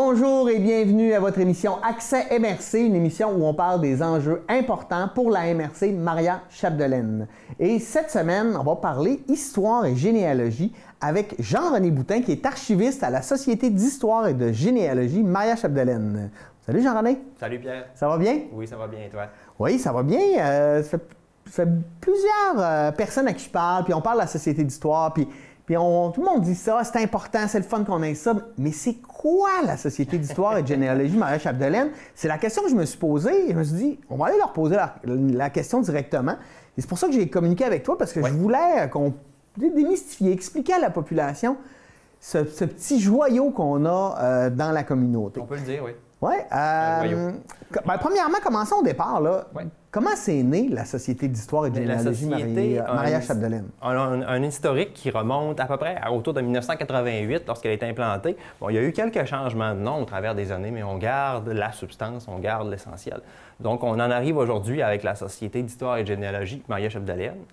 Bonjour et bienvenue à votre émission Accès MRC, une émission où on parle des enjeux importants pour la MRC Maria Chapdelaine. Et cette semaine, on va parler histoire et généalogie avec Jean-René Boutin, qui est archiviste à la Société d'histoire et de généalogie Maria Chapdelaine. Salut Jean-René. Salut Pierre. Ça va bien? Oui, ça va bien et toi? Oui, ça va bien. Ça fait plusieurs personnes à qui je parle, puis on parle de la Société d'histoire, puis tout le monde dit ça, c'est important, c'est le fun qu'on ait ça. Mais c'est quoi la Société d'histoire et de généalogie Maria Chapdelaine? C'est la question que je me suis posée. Et je me suis dit, on va aller leur poser la question directement. Et c'est pour ça que j'ai communiqué avec toi, parce que je voulais qu'on démystifie, expliquer à la population ce petit joyau qu'on a dans la communauté. On peut le dire, oui. Oui. Premièrement, commençons au départ. Là. Ouais. Comment c'est né la Société d'histoire et de généalogie Maria Chapdelaine? Un historique qui remonte à peu près autour de 1988, lorsqu'elle a été implantée. Bon, il y a eu quelques changements de nom au travers des années, mais on garde la substance, on garde l'essentiel. Donc, on en arrive aujourd'hui avec la Société d'histoire et de généalogie Maria Chapdelaine,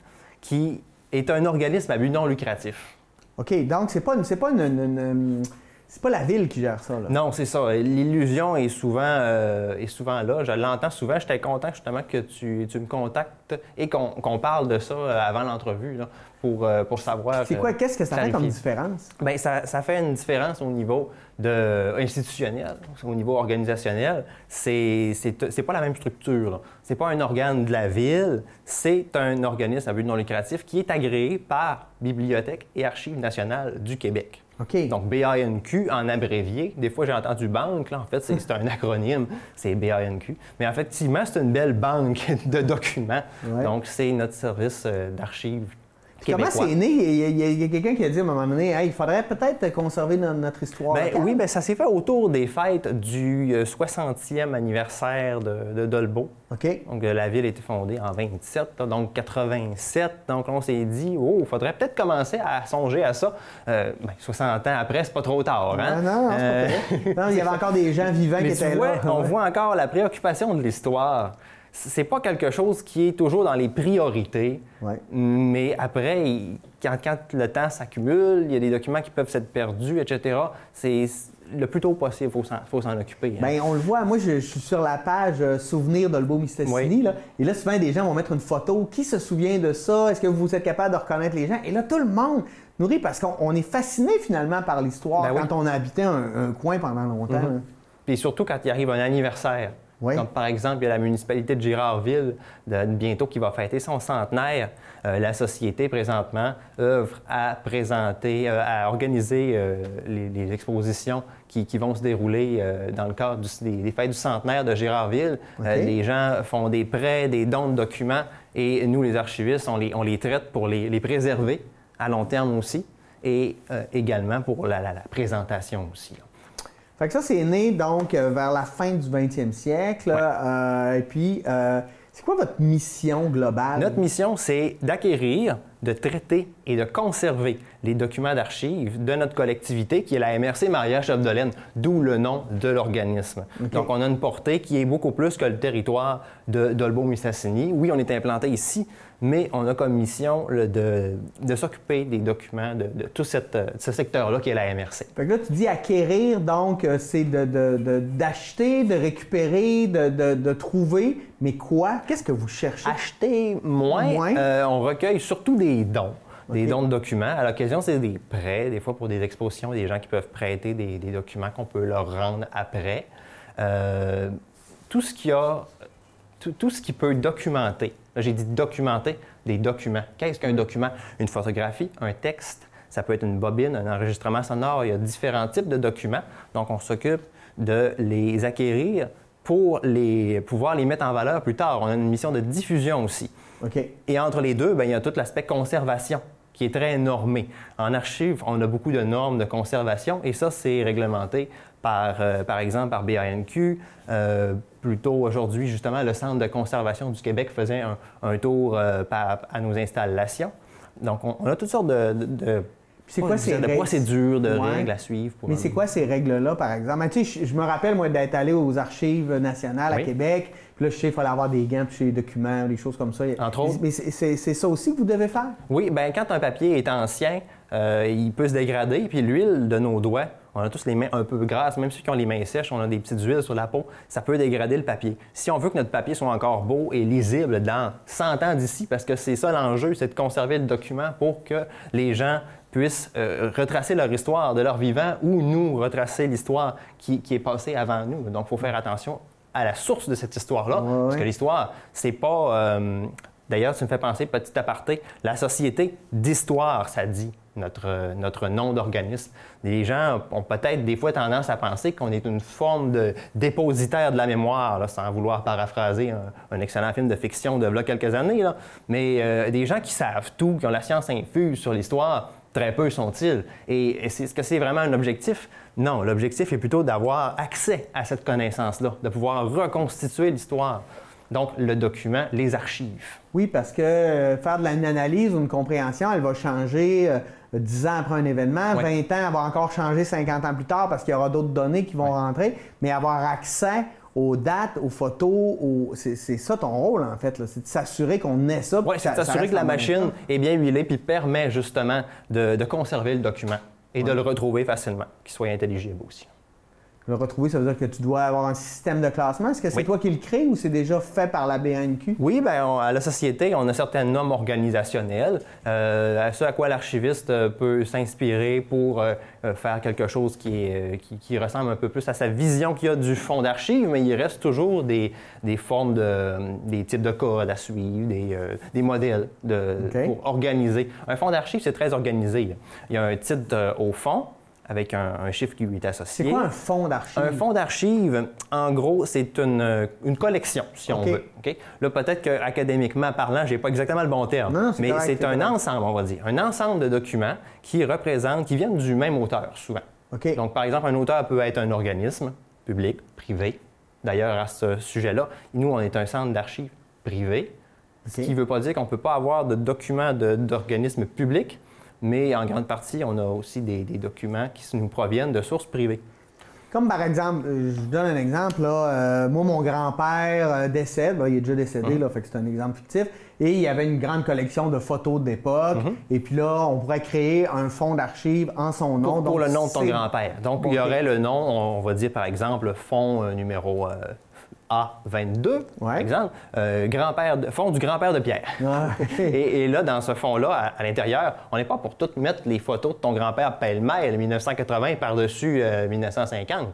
qui est un organisme à but non lucratif. OK, donc c'est pas la ville qui gère ça, là. Non, c'est ça. L'illusion est souvent là. Je l'entends souvent. J'étais content justement que tu me contactes et qu'on parle de ça avant l'entrevue là, pour savoir. C'est quoi? Qu'est-ce que ça fait comme différence? Bien, ça fait une différence au niveau institutionnel, au niveau organisationnel. C'est pas la même structure. C'est pas un organe de la ville. C'est un organisme à but non lucratif qui est agréé par Bibliothèque et Archives nationales du Québec. Okay. Donc, BANQ en abrévié. Des fois, j'ai entendu banque. Là, en fait, c'est un acronyme. C'est BANQ. Mais effectivement, c'est une belle banque de documents. Ouais. Donc, c'est notre service d'archives québécois. Comment c'est né? Il y a quelqu'un qui a dit à un moment donné, hey, il faudrait peut-être conserver notre histoire. Oui, bien, ça s'est fait autour des fêtes du 60e anniversaire de Dolbeau. OK. Donc, la ville a été fondée en 27, donc 87. Donc, on s'est dit, il faudrait peut-être commencer à songer à ça. 60 ans après, c'est pas trop tard. Hein? Non, c'est pas non, il y avait encore des gens vivants qui étaient là. On voit encore la préoccupation de l'histoire. C'est pas quelque chose qui est toujours dans les priorités, mais après, quand le temps s'accumule, il y a des documents qui peuvent s'être perdus, etc. C'est le plus tôt possible, il faut s'en occuper. Hein. Bien, on le voit. Moi, je suis sur la page Souvenirs d'Olbeau-Mistassini. Là, et là, souvent, des gens vont mettre une photo. Qui se souvient de ça? Est-ce que vous êtes capable de reconnaître les gens? Et là, tout le monde nous rit parce qu'on est fasciné finalement par l'histoire quand on a habité un coin pendant longtemps. Puis surtout quand il arrive un anniversaire. Oui. Comme par exemple, il y a la municipalité de Girardville bientôt qui va fêter son centenaire. La société, présentement, œuvre à présenter, à organiser les expositions qui vont se dérouler dans le cadre des fêtes du centenaire de Girardville. Les gens font des prêts, des dons de documents et nous, les archivistes, on les traite pour les préserver à long terme aussi et également pour la présentation aussi. Là. Fait que ça, c'est né donc vers la fin du 20e siècle. Et puis, c'est quoi votre mission globale? Notre mission, c'est d'acquérir, de traiter et de conserver les documents d'archives de notre collectivité, qui est la MRC Maria Chapdelaine, d'où le nom de l'organisme. Okay. Donc, on a une portée qui est beaucoup plus que le territoire d'Olbeau-Mistassini. Oui, on est implanté ici, mais on a comme mission de s'occuper des documents de tout ce secteur-là qui est la MRC. Fait que là, tu dis acquérir, donc c'est d'acheter, de récupérer, de trouver, mais quoi? Qu'est-ce que vous cherchez? Acheter moins. On recueille surtout des dons. Des dons de documents. À l'occasion, c'est des prêts, des fois pour des expositions, des gens qui peuvent prêter des documents qu'on peut leur rendre après. Tout ce qui peut documenter. Là, j'ai dit documenter des documents. Qu'est-ce qu'un document? Une photographie, un texte, ça peut être une bobine, un enregistrement sonore. Il y a différents types de documents. Donc, on s'occupe de les acquérir pour pouvoir les mettre en valeur plus tard. On a une mission de diffusion aussi. Okay. Et entre les deux, bien, il y a tout l'aspect conservation qui est très normé. En archives, on a beaucoup de normes de conservation et ça, c'est réglementé par exemple par BANQ. Plutôt aujourd'hui, justement, le Centre de conservation du Québec faisait un tour à nos installations. Donc, on a toutes sortes de procédures, de règles à suivre. Mais c'est quoi ces règles-là, par exemple? Tu sais, je me rappelle, moi, d'être allé aux Archives nationales à Québec. Puis là, je sais qu'il fallait avoir des gants, puis des documents, des choses comme ça. Entre autres. Mais c'est ça aussi que vous devez faire? Oui, bien, quand un papier est ancien, il peut se dégrader, puis l'huile de nos doigts, on a tous les mains un peu grasses, même ceux qui ont les mains sèches, on a des petites huiles sur la peau, ça peut dégrader le papier. Si on veut que notre papier soit encore beau et lisible dans 100 ans d'ici, parce que c'est ça l'enjeu, c'est de conserver le document pour que les gens puissent retracer leur histoire de leur vivant ou nous retracer l'histoire qui est passée avant nous. Donc, il faut faire attention à la source de cette histoire-là, parce que l'histoire, c'est pas... D'ailleurs, tu me fais penser, petit aparté, la Société d'histoire, ça dit notre nom d'organisme. Les gens ont peut-être des fois tendance à penser qu'on est une forme de dépositaire de la mémoire, là, sans vouloir paraphraser un excellent film de fiction de là quelques années. Là. Mais des gens qui savent tout, qui ont la science infuse sur l'histoire, très peu sont-ils. Et est-ce que c'est vraiment un objectif? Non, l'objectif est plutôt d'avoir accès à cette connaissance-là, de pouvoir reconstituer l'histoire. Donc, le document, les archives. Oui, parce que faire de une analyse ou une compréhension, elle va changer 10 ans après un événement, 20 ans, elle va encore changer 50 ans plus tard parce qu'il y aura d'autres données qui vont rentrer, mais avoir accès aux dates, aux photos, c'est ça ton rôle, en fait, c'est de s'assurer qu'on ait ça. Oui, c'est de s'assurer que la machine est bien huilée puis permet justement de conserver le document et de le retrouver facilement, qu'il soit intelligible aussi. Le retrouver, ça veut dire que tu dois avoir un système de classement. Est-ce que c'est toi qui le crée ou c'est déjà fait par la BANQ? Oui, bien, à la Société, on a certaines normes organisationnelles, ce à quoi l'archiviste peut s'inspirer pour faire quelque chose qui ressemble un peu plus à sa vision qu'il y a du fonds d'archives, mais il reste toujours des formes des types de codes à suivre, des modèles pour organiser. Un fonds d'archives, c'est très organisé. Il y a un titre au fond, avec un chiffre qui lui est associé. C'est quoi un fonds d'archives? Un fonds d'archives, en gros, c'est une collection, si on veut. Okay? Là, peut-être qu'académiquement parlant, je n'ai pas exactement le bon terme, mais c'est un ensemble, on va dire. Un ensemble de documents qui viennent du même auteur, souvent. Donc, par exemple, un auteur peut être un organisme, public, privé. D'ailleurs, à ce sujet-là, nous, on est un centre d'archives privé, ce qui ne veut pas dire qu'on ne peut pas avoir de documents d'organismes publics, mais en grande partie, on a aussi des documents qui nous proviennent de sources privées. Comme par exemple, je vous donne un exemple, là, moi, mon grand-père décède, il est déjà décédé, là, fait que c'est un exemple fictif, et il y avait une grande collection de photos d'époque, et puis là, on pourrait créer un fonds d'archives en son nom. Pour le nom de ton grand-père. Donc, il y aurait le nom, on va dire par exemple, fonds numéro... A22, par exemple, fonds du grand-père de Pierre. Et là, dans ce fonds-là, à l'intérieur, on n'est pas pour tout mettre les photos de ton grand-père pêle-mêle 1980 par-dessus 1950.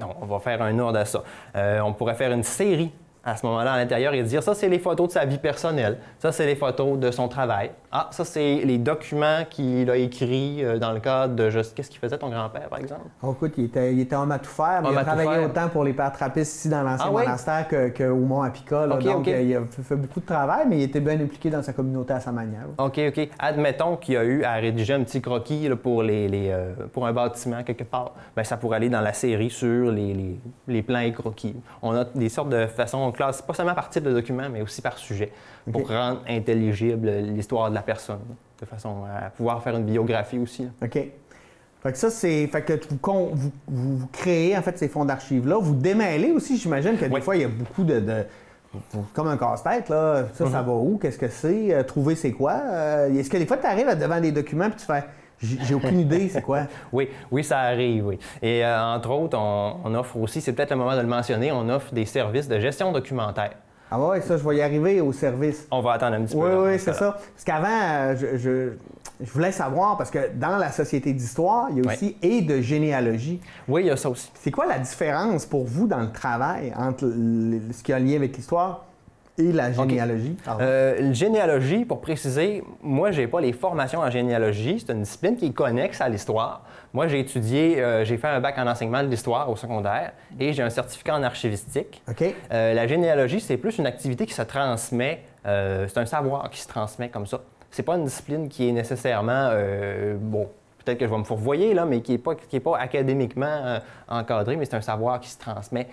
Non, on va faire un ordre à ça. On pourrait faire une série à ce moment-là à l'intérieur et dire ça, c'est les photos de sa vie personnelle, ça, c'est les photos de son travail. Ah, ça, c'est les documents qu'il a écrits dans le cadre de qu'est-ce qu'il faisait ton grand-père, par exemple? Oh, écoute, il était homme à tout faire, mais il a travaillé autant pour les pères trappistes ici dans l'ancien monastère qu'au Mont-Apica. Donc, il a fait beaucoup de travail, mais il était bien impliqué dans sa communauté à sa manière. OK. Admettons qu'il y a eu à rédiger un petit croquis là, pour un bâtiment quelque part. Bien, ça pourrait aller dans la série sur les plans et croquis. On a des sortes de façons, on classe pas seulement par type de document, mais aussi par sujet, pour rendre intelligible l'histoire de la personne, de façon à pouvoir faire une biographie aussi. Là. OK. Fait que ça, c'est... Fait que vous créez, en fait, ces fonds d'archives-là. Vous démêlez aussi, j'imagine que des fois, il y a beaucoup comme un casse-tête, là. Ça va où? Qu'est-ce que c'est? Trouver c'est quoi? Est-ce que des fois, tu arrives devant des documents puis tu fais... J'ai aucune idée, c'est quoi? Oui, ça arrive, oui. Et entre autres, on offre aussi, c'est peut-être le moment de le mentionner, on offre des services de gestion documentaire. Ah ouais, ça, je vais y arriver au service. On va attendre un petit peu. Oui, c'est ça. Parce qu'avant, je voulais savoir, parce que dans la Société d'histoire, il y a aussi et de généalogie. Oui, il y a ça aussi. C'est quoi la différence pour vous dans le travail entre ce qui a un lien avec l'histoire et la généalogie? Généalogie, pour préciser, moi, je n'ai pas les formations en généalogie. C'est une discipline qui est connexe à l'histoire. Moi, j'ai étudié, j'ai fait un bac en enseignement de l'histoire au secondaire et j'ai un certificat en archivistique. La généalogie, c'est plus une activité qui se transmet, c'est un savoir qui se transmet comme ça. C'est pas une discipline qui est nécessairement, peut-être que je vais me fourvoyer, là, mais qui est pas académiquement encadré, mais c'est un savoir qui se transmet.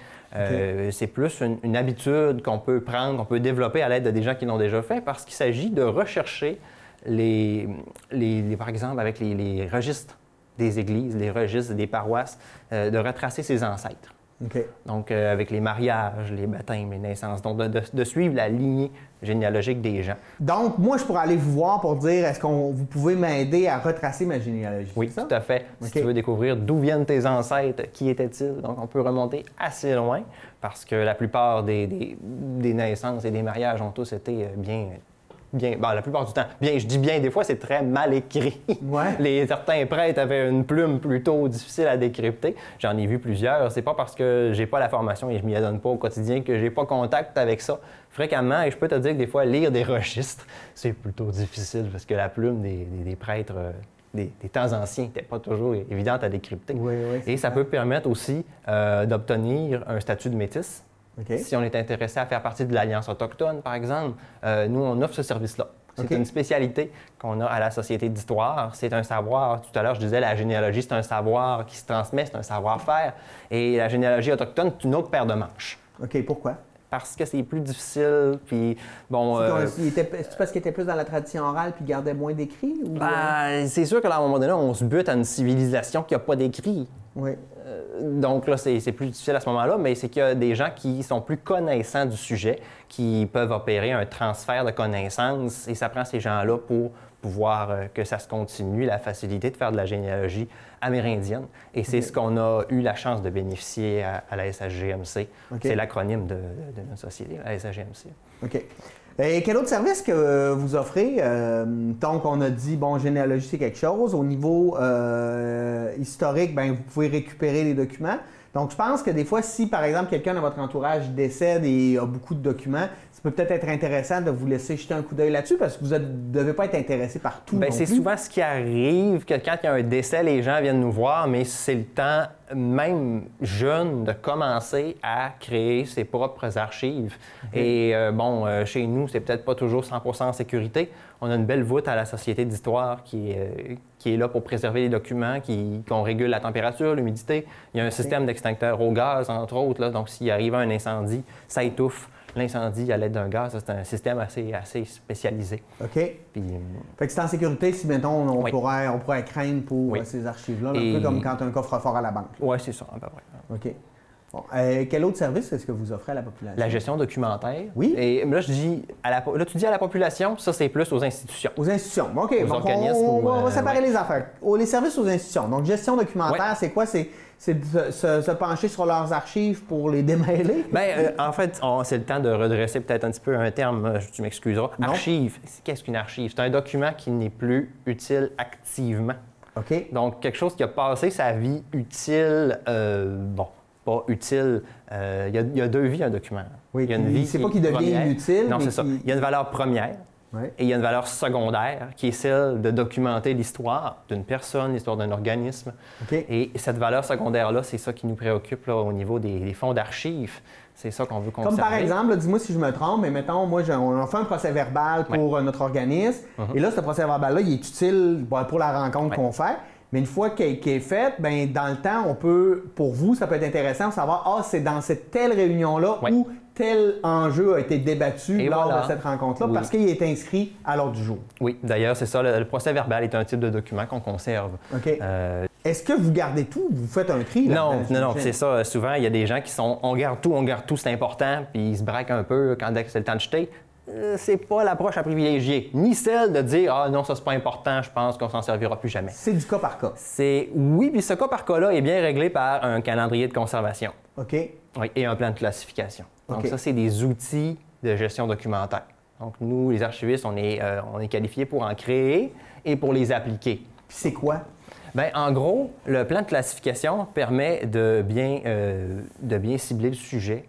C'est plus une habitude qu'on peut prendre, qu'on peut développer à l'aide de des gens qui l'ont déjà fait, parce qu'il s'agit de rechercher par exemple, avec les registres des églises, les registres des paroisses, de retracer ses ancêtres. Okay. Donc, avec les mariages, les baptêmes, les naissances. Donc, de suivre la lignée généalogique des gens. Donc, moi, je pourrais aller vous voir pour dire, est-ce que vous pouvez m'aider à retracer ma généalogie? Oui, tout à fait. Si tu veux découvrir d'où viennent tes ancêtres, qui étaient-ils, donc on peut remonter assez loin parce que la plupart des naissances et des mariages ont tous été bien, la plupart du temps. Bien, je dis bien, des fois, c'est très mal écrit. Ouais. Certains prêtres avaient une plume plutôt difficile à décrypter. J'en ai vu plusieurs. C'est pas parce que j'ai pas la formation et je m'y adonne pas au quotidien que j'ai pas contact avec ça fréquemment. Et je peux te dire que des fois, lire des registres, c'est plutôt difficile parce que la plume des prêtres des temps anciens n'était pas toujours évidente à décrypter. Oui, et ça peut permettre aussi d'obtenir un statut de métis. Okay. Si on est intéressé à faire partie de l'Alliance autochtone, par exemple, nous, on offre ce service-là. C'est une spécialité qu'on a à la Société d'histoire. C'est un savoir, tout à l'heure, je disais, la généalogie, c'est un savoir qui se transmet, c'est un savoir-faire. Et la généalogie autochtone, c'est une autre paire de manches. OK, pourquoi? Parce que c'est plus difficile, puis bon... C'est parce qu'il était plus dans la tradition orale puis gardait moins d'écrits? Ou... c'est sûr qu'à un moment donné, on se bute à une civilisation qui n'a pas d'écrits. Oui. Donc là, c'est plus difficile à ce moment-là, mais c'est qu'il y a des gens qui sont plus connaissants du sujet, qui peuvent opérer un transfert de connaissances, et ça prend ces gens-là pour pouvoir que ça se continue, la facilité de faire de la généalogie amérindienne. Et c'est ce qu'on a eu la chance de bénéficier à la SHGMC. C'est l'acronyme de notre société, la SHGMC. OK. Et quel autre service que vous offrez? Donc, on a dit, bon, généalogie, c'est quelque chose. Au niveau historique, bien, vous pouvez récupérer les documents. Donc, je pense que des fois, si, par exemple, quelqu'un dans votre entourage décède et a beaucoup de documents, ça peut peut-être être intéressant de vous laisser jeter un coup d'œil là-dessus parce que vous ne devez pas être intéressé par tout. Bien, c'est souvent ce qui arrive, que quand il y a un décès, les gens viennent nous voir, mais c'est le temps, même jeune, de commencer à créer ses propres archives. Et chez nous, c'est peut-être pas toujours 100% en sécurité. On a une belle voûte à la Société d'histoire qui est là pour préserver les documents, qu'on régule la température, l'humidité. Il y a un système d'extincteur au gaz, entre autres. Là. Donc, s'il arrive un incendie, ça étouffe l'incendie à l'aide d'un gaz. C'est un système assez spécialisé. OK. Puis, fait que c'est en sécurité si, mettons, on pourrait craindre pour ces archives-là, un peu comme quand tu as un coffre-fort à la banque. Oui, c'est ça, à peu près. OK. Bon, quel autre service est-ce que vous offrez à la population? La gestion documentaire. Oui. Et là, tu dis à la population, ça, c'est plus aux institutions. Aux institutions. OK. Aux organismes. On va séparer les affaires. Les services aux institutions. Donc, gestion documentaire, c'est quoi? C'est de se pencher sur leurs archives pour les démêler? Bien, en fait, c'est le temps de redresser peut-être un petit peu un terme, tu m'excuseras. Non. Archive. Qu'est-ce qu'une archive? C'est un document qui n'est plus utile activement. OK. Donc, quelque chose qui a passé sa vie utile, pas utile. Il y a deux vies, un document. Oui, il y a une vie c'est pas qu'il devient inutile. Non, c'est ça. Il y a une valeur première et il y a une valeur secondaire qui est celle de documenter l'histoire d'une personne, l'histoire d'un organisme. Et cette valeur secondaire-là, c'est ça qui nous préoccupe là, au niveau des fonds d'archives. C'est ça qu'on veut conserver. Comme par exemple, dis-moi si je me trompe, mais mettons, on a fait un procès-verbal pour notre organisme. Et là, ce procès-verbal-là, il est utile pour la rencontre qu'on fait. Mais une fois qu'il est fait, bien, dans le temps, on peut, pour vous, ça peut être intéressant de savoir, c'est dans cette telle réunion-là où tel enjeu a été débattu lors de cette rencontre-là parce qu'il est inscrit à l'ordre du jour. Oui, d'ailleurs, c'est ça. Le procès-verbal est un type de document qu'on conserve. OK. Est-ce que vous gardez tout? Vous faites un tri? Non, c'est ça. Souvent, il y a des gens qui sont on garde tout, c'est important, puis ils se braquent un peu quand c'est le temps de jeter. C'est pas l'approche à privilégier, ni celle de dire « Ah non, ça c'est pas important, je pense qu'on s'en servira plus jamais ». C'est du cas par cas. Oui, puis ce cas par cas-là est bien réglé par un calendrier de conservation. OK. Oui, et un plan de classification. Donc ça, c'est des outils de gestion documentaire. Donc nous, les archivistes, on est qualifiés pour en créer et pour les appliquer. Puis c'est quoi? Bien, en gros, le plan de classification permet de bien cibler le sujet.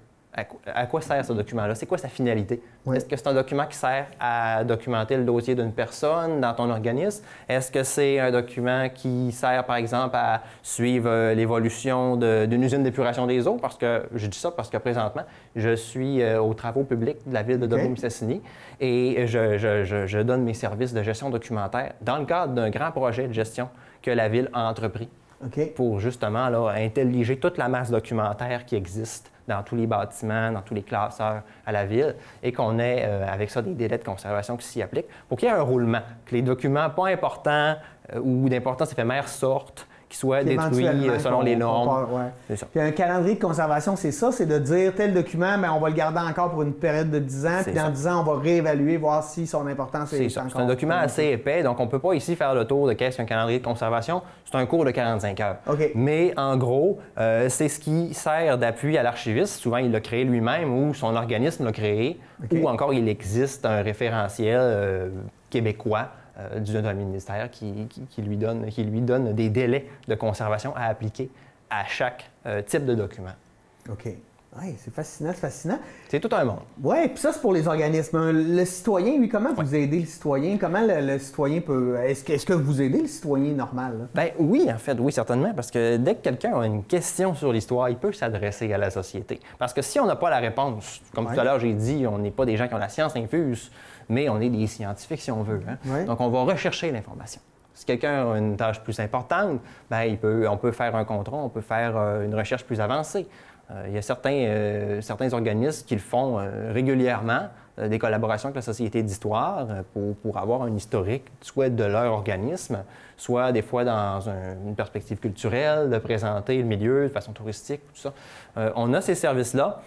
À quoi sert ce document-là? C'est quoi sa finalité? Est-ce que c'est un document qui sert à documenter le dossier d'une personne dans ton organisme? Est-ce que c'est un document qui sert, par exemple, à suivre l'évolution d'une usine d'épuration des eaux? Parce que je dis ça parce que présentement, je suis aux travaux publics de la ville de Dobreau-Mistassini et je donne mes services de gestion documentaire dans le cadre d'un grand projet de gestion que la ville a entrepris pour justement intelliger toute la masse documentaire qui existe dans tous les bâtiments, dans tous les classeurs à la ville, et qu'on ait avec ça des délais de conservation qui s'y appliquent, pour qu'il y ait un roulement, que les documents pas importants ou d'importance éphémère sortent, qui soit détruit selon les normes. Ouais. Puis un calendrier de conservation, c'est ça, c'est de dire tel document, mais on va le garder encore pour une période de 10 ans, puis dans 10 ans, on va réévaluer, voir si son importance est encore... C'est un document assez épais, donc on ne peut pas ici faire le tour de qu'est-ce qu'un calendrier de conservation. C'est un cours de 45 heures. Mais en gros, c'est ce qui sert d'appui à l'archiviste. Souvent, il l'a créé lui-même ou son organisme l'a créé, ou encore il existe un référentiel québécois d'un ministère qui lui donne des délais de conservation à appliquer à chaque type de document. OK. Oui, c'est fascinant, c'est fascinant. C'est tout un monde. Oui, puis ça, c'est pour les organismes. Le citoyen, lui, comment vous aidez le citoyen? Comment le citoyen peut... Est-ce que vous aidez le citoyen normal? Bien, oui, en fait, oui, certainement, parce que dès que quelqu'un a une question sur l'histoire, il peut s'adresser à la société. Parce que si on n'a pas la réponse, comme tout à l'heure j'ai dit, on n'est pas des gens qui ont la science infuse, mais on est des scientifiques, si on veut. Hein? Donc, on va rechercher l'information. Si quelqu'un a une tâche plus importante, bien, on peut faire un contrôle, on peut faire une recherche plus avancée. Il y a certains organismes qui le font régulièrement, des collaborations avec la Société d'histoire pour avoir un historique, soit de leur organisme, soit des fois dans une perspective culturelle, de présenter le milieu de façon touristique, tout ça. On a ces services-là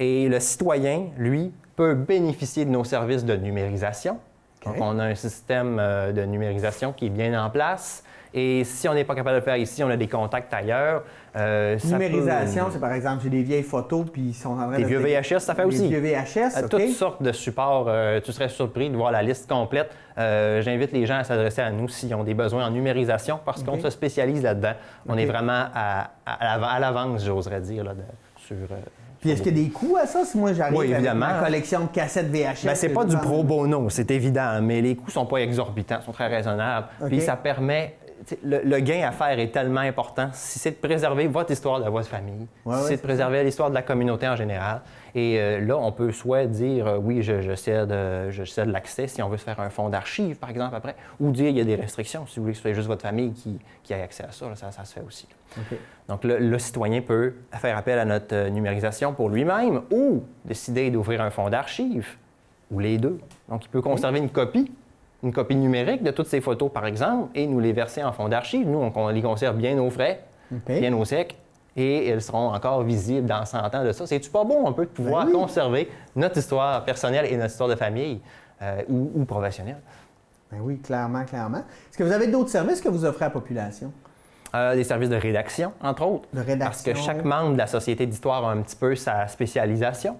et le citoyen, lui, peut bénéficier de nos services de numérisation. Donc, on a un système de numérisation qui est bien en place. Et si on n'est pas capable de le faire ici, on a des contacts ailleurs. Numérisation, c'est par exemple, j'ai des vieilles photos, puis ils sont en train de... Des vieux VHS, ça fait aussi. Des vieux VHS, Toutes sortes de supports. Tu serais surpris de voir la liste complète. J'invite les gens à s'adresser à nous s'ils ont des besoins en numérisation, parce qu'on se spécialise là-dedans. On est vraiment à l'avance, j'oserais dire, là, sur... Puis est-ce qu'il y a des coûts à ça? Si moi j'arrive avec ma collection de cassettes VHS... Bien, c'est pas du pro bono, c'est évident, mais les coûts sont pas exorbitants, sont très raisonnables. Puis ça permet... Le gain à faire est tellement important. Si c'est de préserver votre histoire de votre famille, si c'est de préserver l'histoire de la communauté en général. Et là, on peut soit dire oui, je cède l'accès si on veut se faire un fonds d'archives, par exemple, après, ou dire il y a des restrictions. Si vous voulez que ce soit juste votre famille qui ait accès à ça, là, ça se fait aussi. Donc, le citoyen peut faire appel à notre numérisation pour lui-même ou décider d'ouvrir un fonds d'archives, ou les deux. Donc, il peut conserver une copie numérique de toutes ces photos, par exemple, et nous les verser en fonds d'archives. Nous, on les conserve bien au frais, bien au sec, et elles seront encore visibles dans 100 ans de ça. C'est-tu pas bon un peu de pouvoir conserver notre histoire personnelle et notre histoire de famille ou professionnelle? Ben oui, clairement, clairement. Est-ce que vous avez d'autres services que vous offrez à la population? Des services de rédaction, entre autres. De rédaction. Parce que chaque membre de la Société d'histoire a un petit peu sa spécialisation.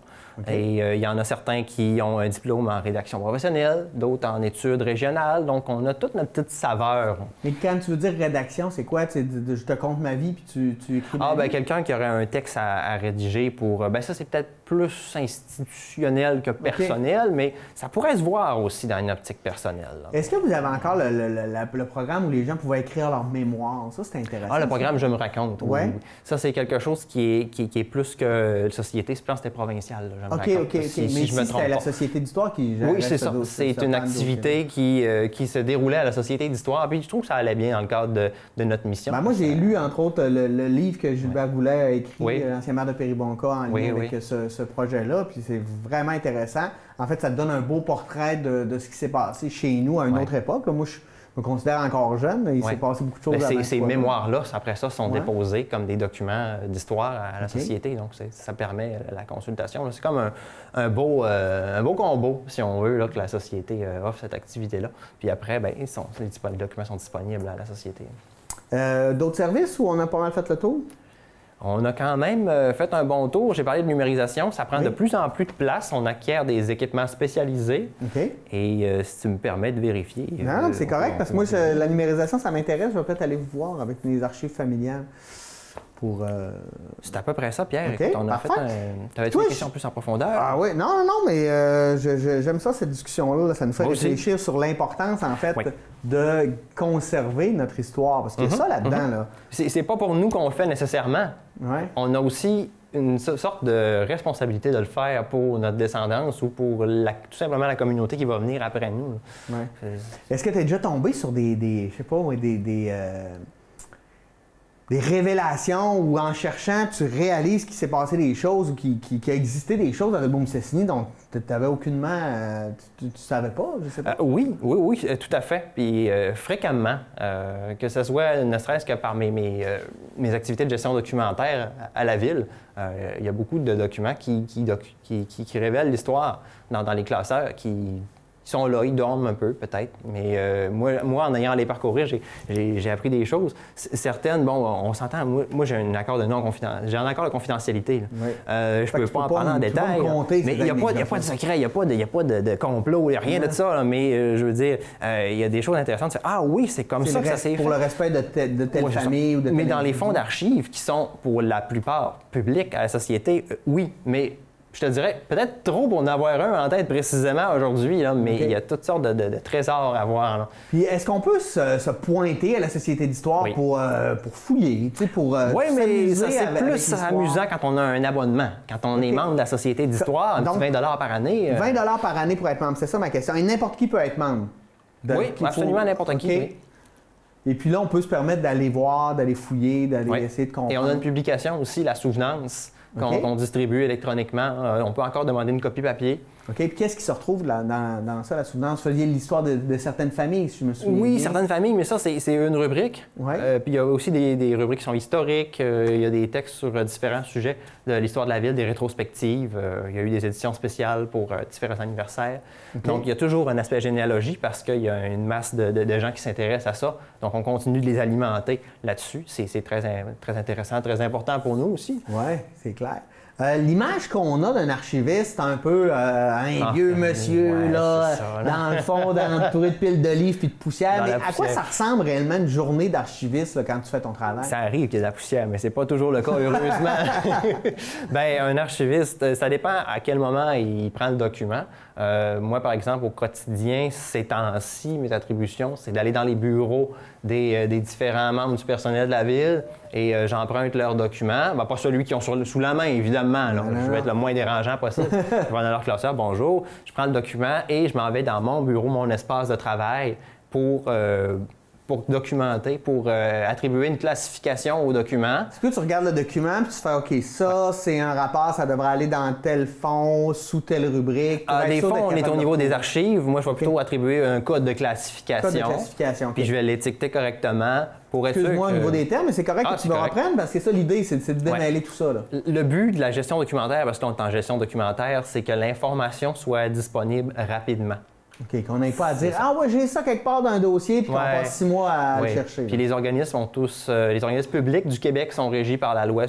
Et il y en a certains qui ont un diplôme en rédaction professionnelle, d'autres en études régionales. Donc, on a toute notre petite saveur. Mais quand tu veux dire rédaction, c'est quoi? Je te conte ma vie puis tu écris ma vie? Bien, quelqu'un qui aurait un texte à rédiger pour... Bien, ça, c'est peut-être plus institutionnel que personnel, mais ça pourrait se voir aussi dans une optique personnelle. Est-ce que vous avez encore le programme où les gens pouvaient écrire leur mémoire? Ça, c'est intéressant. Le programme Je me raconte. Oui. Ça, c'est quelque chose qui est plus que société. Je pense que c'était provincial. OK. Mais si c'était la Société d'histoire qui... Oui, c'est ça. C'est une activité qui se déroulait à la Société d'histoire. Puis je trouve que ça allait bien dans le cadre de notre mission. Ben, moi, j'ai lu, entre autres, le livre que Gilbert Goulet a écrit, l'ancien maire de Péribonka, en lien avec ce projet-là. Puis c'est vraiment intéressant. En fait, ça te donne un beau portrait de ce qui s'est passé chez nous à une autre époque. Là, moi, je me considère encore jeune, mais il s'est passé beaucoup de choses avant. Ces mémoires-là, après ça, sont déposées comme des documents d'histoire à la société. Donc, ça permet la consultation. C'est comme un beau combo, si on veut, là, que la société offre cette activité-là. Puis après, bien, les documents sont disponibles à la société. D'autres services où on a pas mal fait le tour? On a quand même fait un bon tour. J'ai parlé de numérisation. Ça prend de plus en plus de place. On acquiert des équipements spécialisés. Et si tu me permets de vérifier... Non, c'est correct, parce que moi, la numérisation, ça m'intéresse. Je vais peut-être aller vous voir avec mes archives familiales. C'est à peu près ça, Pierre. Écoute, on a fait T'avais-tu des questions plus en profondeur? Ah oui, non, mais j'aime ça, cette discussion-là. Là. Ça nous fait réfléchir sur l'importance, en fait, de conserver notre histoire. Parce qu'il y a ça là-dedans. Là. C'est pas pour nous qu'on le fait nécessairement. On a aussi une sorte de responsabilité de le faire pour notre descendance ou pour tout simplement la communauté qui va venir après nous. Est-ce que tu es déjà tombé sur des je sais pas, des révélations ou en cherchant, tu réalises qu'il s'est passé des choses ou qu'il a existé des choses dans le Boum-Cessini dont tu n'avais aucunement... tu ne savais pas, je sais pas? Oui, tout à fait. Puis fréquemment, que ce soit ne serait-ce que par mes activités de gestion documentaire à la Ville, il y a beaucoup de documents qui révèlent l'histoire dans les classeurs qui sont là, ils dorment un peu, peut-être. Mais moi, en ayant à les parcourir, j'ai appris des choses. Certaines, bon, on s'entend, moi j'ai un accord de confidentialité. Oui. Je peux pas en parler en détail. Mais il n'y a pas de secret, il n'y a pas de complot, il n'y a rien de ça. Là, mais je veux dire, il y a des choses intéressantes. Ah oui, c'est comme ça que ça s'est fait. Pour le respect de telle famille ou de telle... Mais dans les fonds d'archives, qui sont pour la plupart publics à la société, oui, mais... Je te dirais, peut-être trop pour en avoir un en tête précisément aujourd'hui, mais il y a toutes sortes de trésors à voir. Là. Puis est-ce qu'on peut se pointer à la Société d'histoire pour fouiller, pour oui, mais ça, c'est plus amusant quand on a un abonnement. Quand on est membre de la Société d'histoire, un petit 20 $ par année. 20 $ par année pour être membre, c'est ça ma question. Et n'importe qui peut être membre. Oui, absolument n'importe qui. Oui. Et puis là, on peut se permettre d'aller voir, d'aller fouiller, d'aller essayer de comprendre. Et on a une publication aussi, La Souvenance, qu'on distribue électroniquement. On peut encore demander une copie papier. OK. Puis qu'est-ce qui se retrouve dans ça, La Souvenance? Vous faisiez l'histoire de certaines familles, si je me souviens. Oui, certaines familles, mais ça, c'est une rubrique. Ouais. Puis il y a aussi des rubriques qui sont historiques. Il y a des textes sur différents sujets de l'histoire de la ville, des rétrospectives. Il y a eu des éditions spéciales pour différents anniversaires. Okay. Donc, il y a toujours un aspect généalogie parce qu'il y a une masse de gens qui s'intéressent à ça. Donc, on continue de les alimenter là-dessus. C'est très intéressant, très important pour nous aussi. Oui, c'est clair. L'image qu'on a d'un archiviste, un peu un vieux monsieur, là, dans le fond, entouré de piles de livres et de poussière. Mais à quoi ça ressemble réellement une journée d'archiviste quand tu fais ton travail? Ça arrive qu'il y ait de la poussière, mais c'est pas toujours le cas, heureusement. Bien, un archiviste, ça dépend à quel moment il prend le document. Moi, par exemple, au quotidien, ces temps-ci, mes attributions, c'est d'aller dans les bureaux des différents membres du personnel de la ville et j'emprunte leurs documents. Bien, pas celui qu'ils ont sous la main, évidemment. Là. Je veux être le moins dérangeant possible. Je vais dans leur classeur, bonjour. Je prends le document et je m'en vais dans mon bureau, mon espace de travail pour documenter, pour attribuer une classification au document. Est-ce que tu regardes le document et tu fais OK, ça, c'est un rapport, ça devrait aller dans tel fond, sous telle rubrique. Des fois, on est au niveau des archives. Moi, je vais plutôt attribuer un code de classification. Code de classification, puis je vais l'étiqueter correctement pour être sûr. Excuse-moi au niveau des termes, mais c'est correct que tu vas reprendre parce que ça, l'idée, c'est de démêler tout ça. Là. Le but de la gestion documentaire, parce qu'on est en gestion documentaire, c'est que l'information soit disponible rapidement. OK, qu'on n'ait pas à dire « Ah ouais, j'ai ça quelque part dans un dossier » puis qu'on passe 6 mois à le chercher. Puis les organismes les organismes publics du Québec sont régis par la loi,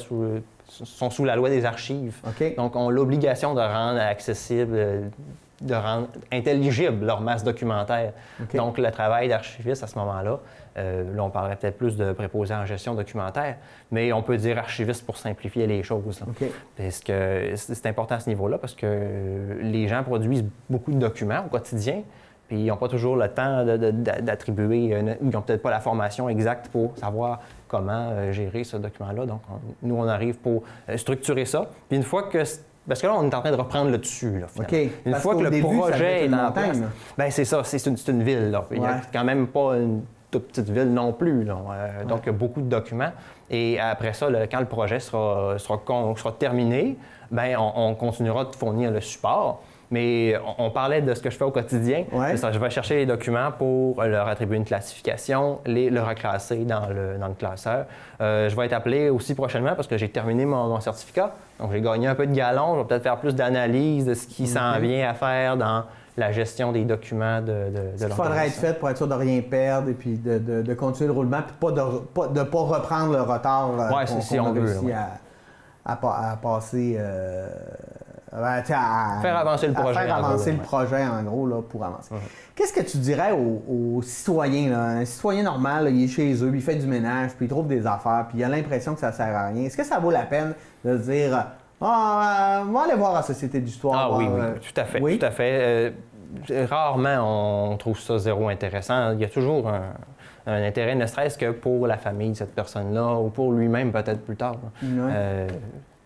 sont sous la loi des archives. Okay. Donc, ont l'obligation de rendre accessible, de rendre intelligible leur masse documentaire. Okay. Donc, le travail d'archiviste à ce moment-là, là, on parlerait peut-être plus de préposé en gestion documentaire, mais on peut dire archiviste pour simplifier les choses. Okay. Parce que c'est important à ce niveau-là, parce que les gens produisent beaucoup de documents au quotidien, puis ils n'ont pas toujours le temps d'attribuer, ils n'ont peut-être pas la formation exacte pour savoir comment gérer ce document-là. Donc, nous, on arrive pour structurer ça. Puis une fois que... Parce que là, on est en train de reprendre le dessus. Là, okay. Une parce fois que le début, projet est en place, bien, c'est ça, c'est une ville. Là. Il n'y a quand même pas une toute petite ville non plus. Là. Donc, il y a beaucoup de documents. Et après ça, quand le projet sera terminé, bien, on continuera de fournir le support. Mais on parlait de ce que je fais au quotidien. Ouais. Ça, je vais chercher les documents pour leur attribuer une classification, le reclasser dans le classeur. Je vais être appelé aussi prochainement parce que j'ai terminé mon certificat. Donc, j'ai gagné un peu de galon. Je vais peut-être faire plus d'analyse de ce qui s'en vient à faire dans la gestion des documents de l'organisation. Il faudrait être fait pour être sûr de rien perdre et puis de continuer le roulement puis de pas reprendre le retard qu'on a réussi à passer... faire avancer le projet. Faire avancer le projet, en gros, là, pour avancer. Qu'est-ce que tu dirais aux citoyens? Là? Un citoyen normal, là, il est chez eux, il fait du ménage, puis il trouve des affaires, puis il a l'impression que ça ne sert à rien. Est-ce que ça vaut la peine de dire on va aller voir la Société d'histoire? Ah oui, tout à fait. Oui? Tout à fait. Rarement, on trouve ça zéro intéressant. Il y a toujours un intérêt, ne serait-ce que pour la famille de cette personne-là, ou pour lui-même peut-être plus tard.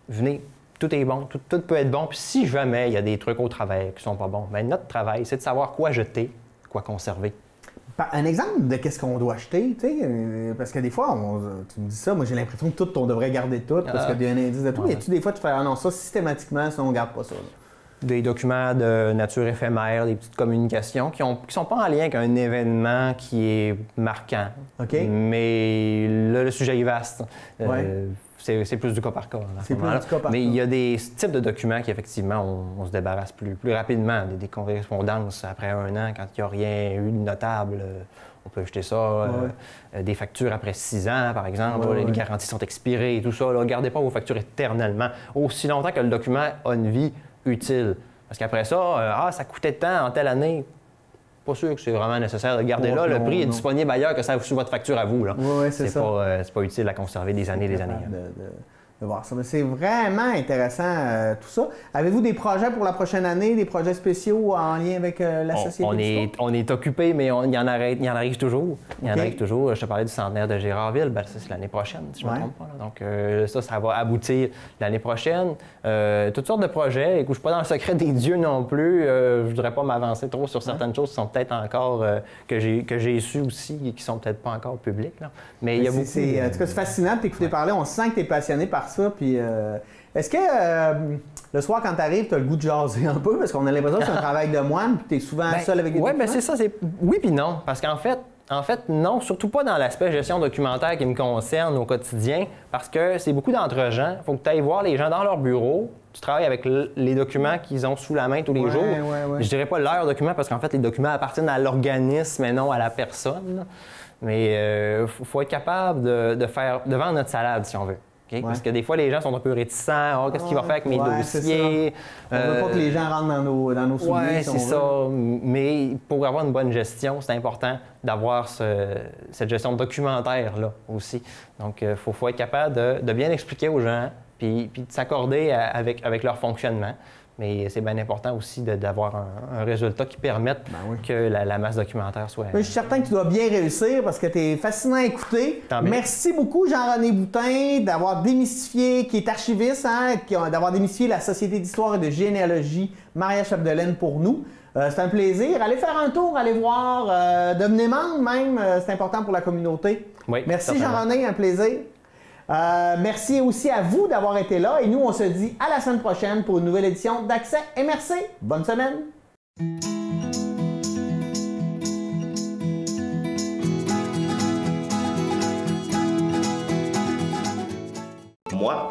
Venez. Tout est bon, tout peut être bon. Puis si jamais il y a des trucs au travail qui sont pas bons, bien notre travail, c'est de savoir quoi jeter, quoi conserver. Un exemple de qu'est-ce qu'on doit acheter, tu sais, parce que des fois, tu me dis ça, moi j'ai l'impression que tout, on devrait garder tout, parce qu'il y a un indice de tout. Ouais. Et tu des fois, tu fais, ah non, ça systématiquement, ça, on garde pas ça. Là. Des documents de nature éphémère, des petites communications qui sont pas en lien avec un événement qui est marquant. OK. Mais là, le sujet est vaste. Ouais. C'est plus du cas par cas. C'est plus du cas par cas. Mais il y a des types de documents qui, effectivement, on se débarrasse plus rapidement. Des correspondances après 1 an, quand il n'y a rien eu de notable, on peut jeter ça. Ouais. Des factures après 6 ans, par exemple, les garanties sont expirées et tout ça. Ne gardez pas vos factures éternellement, aussi longtemps que le document a une vie utile. Parce qu'après ça, ça coûtait tant en telle année. Pas sûr que c'est vraiment nécessaire de garder là. Le prix est disponible ailleurs que ça sous votre facture à vous. Oui, c'est ça. C'est pas utile à conserver des années et des années. De voir ça. Mais c'est vraiment intéressant tout ça. Avez-vous des projets pour la prochaine année, des projets spéciaux en lien avec la société? On est occupé, mais il y en arrive toujours. Il y en arrive toujours. Je te parlais du centenaire de Gérardville. Ben, ça, c'est l'année prochaine, si je ne me trompe pas. Là. Donc, ça va aboutir l'année prochaine. Toutes sortes de projets. Écoute, je ne suis pas dans le secret des dieux non plus. Je ne voudrais pas m'avancer trop sur certaines choses qui sont peut-être encore, que j'ai su aussi et qui ne sont peut-être pas encore publiques. Là. Mais il y a beaucoup. En tout cas, c'est fascinant de t'écouter parler. On sent que tu es passionné par ça. Puis, est-ce que le soir, quand tu arrives, tu as le goût de jaser un peu? Parce qu'on a l'impression que c'est un travail de moine, puis tu es souvent seul avec des documents. Oui, bien c'est ça. Oui, puis non. Parce qu'en fait, non, surtout pas dans l'aspect gestion documentaire qui me concerne au quotidien, parce que c'est beaucoup d'entre-gens. Il faut que tu ailles voir les gens dans leur bureau. Tu travailles avec les documents qu'ils ont sous la main tous les jours. Je dirais pas leurs documents, parce qu'en fait, les documents appartiennent à l'organisme et non à la personne. Là. Mais il faut être capable de vendre notre salade, si on veut. Okay? Parce que des fois, les gens sont un peu réticents. Oh, qu'est-ce qu'il va faire avec mes dossiers? On ne veut pas que les gens rentrent dans nos souliers. Oui, c'est ça. Mais pour avoir une bonne gestion, c'est important d'avoir cette gestion documentaire-là aussi. Donc, il faut être capable de bien expliquer aux gens puis de s'accorder avec leur fonctionnement. Mais c'est bien important aussi d'avoir un résultat qui permette que la masse documentaire soit... Je suis certain que tu dois bien réussir parce que tu es fascinant à écouter. Merci beaucoup, Jean-René Boutin, d'avoir démystifié, qui est archiviste, d'avoir démystifié la Société d'histoire et de généalogie Maria-Chapdelaine pour nous. C'est un plaisir. Allez faire un tour, allez voir, devenez membre même, c'est important pour la communauté. Oui, merci Jean-René, un plaisir. Merci aussi à vous d'avoir été là et nous, on se dit à la semaine prochaine pour une nouvelle édition d'Accès MRC. Bonne semaine! Moi,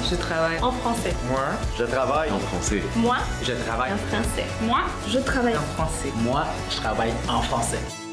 je travaille en français. Moi, je travaille en français. Moi, je travaille en français. Moi, je travaille en français. Moi, je travaille en français.